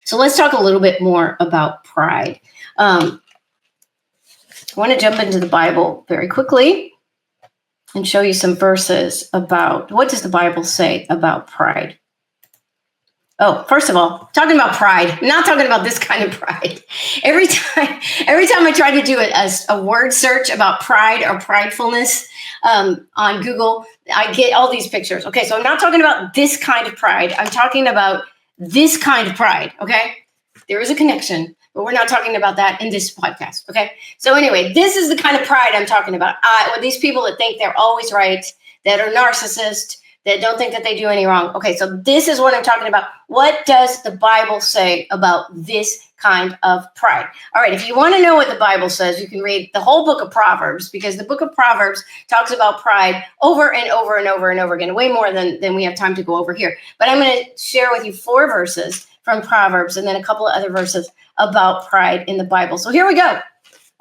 So let's talk a little bit more about pride. I want to jump into the Bible very quickly and show you some verses about what does the Bible say about pride. Oh, first of all, talking about pride, I'm not talking about this kind of pride. Every time I try to do a word search about pride or pridefulness on Google, I get all these pictures. Okay, so I'm not talking about this kind of pride. I'm talking about this kind of pride, okay? There is a connection, but we're not talking about that in this podcast, okay? So anyway, this is the kind of pride I'm talking about. These people that think they're always right, that are narcissists, that don't think that they do any wrong. Okay, so this is what I'm talking about. What does the Bible say about this kind of pride? All right, if you want to know what the Bible says, you can read the whole book of Proverbs, because the book of Proverbs talks about pride over and over and over and over again, way more than we have time to go over here. But I'm going to share with you 4 verses from Proverbs and then a couple of other verses about pride in the Bible. So here we go.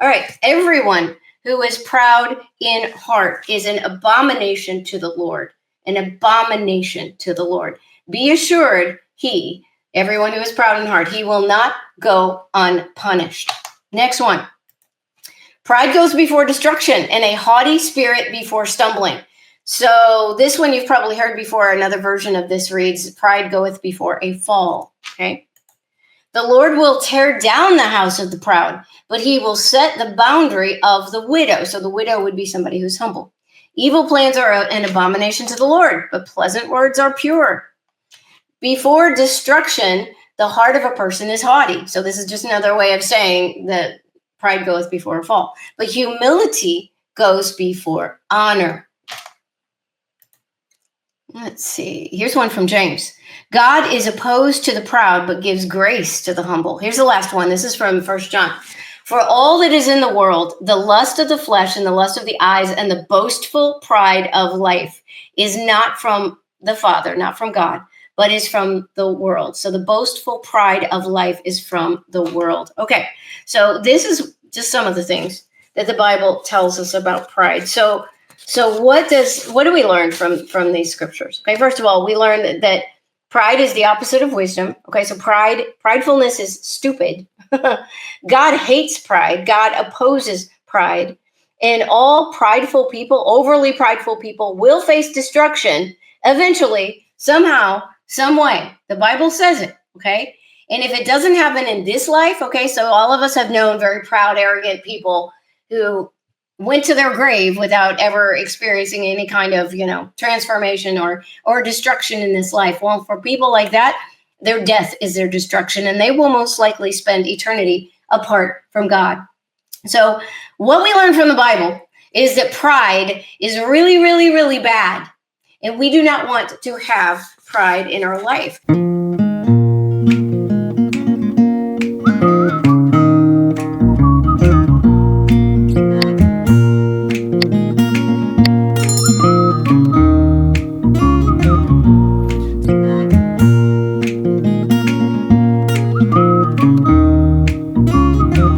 All right, everyone who is proud in heart is an abomination to the Lord. An abomination to the Lord. Be assured, everyone who is proud in heart, he will not go unpunished. Next one. Pride goes before destruction, and a haughty spirit before stumbling. So this one you've probably heard before. Another version of this reads, pride goeth before a fall. Okay. The Lord will tear down the house of the proud, but he will set the boundary of the widow. So the widow would be somebody who's humble. Evil plans are an abomination to the Lord, but pleasant words are pure. Before destruction, the heart of a person is haughty. So this is just another way of saying that pride goes before a fall. But humility goes before honor. Let's see. Here's one from James. God is opposed to the proud, but gives grace to the humble. Here's the last one. This is from 1 John. For all that is in the world, the lust of the flesh and the lust of the eyes and the boastful pride of life is not from the Father, not from God, but is from the world. So the boastful pride of life is from the world. Okay, so this is just some of the things that the Bible tells us about pride. So what do we learn from these scriptures? Okay, first of all, we learn that pride is the opposite of wisdom. Okay, so pridefulness is stupid. God hates pride. God opposes pride. And all prideful people, overly prideful people, will face destruction eventually, somehow, some way. The Bible says it, okay? And if it doesn't happen in this life, okay, so all of us have known very proud, arrogant people who went to their grave without ever experiencing any kind of, transformation or destruction in this life. Well, for people like that, their death is their destruction, and they will most likely spend eternity apart from God. So what we learn from the Bible is that pride is really, really, really bad, and we do not want to have pride in our life.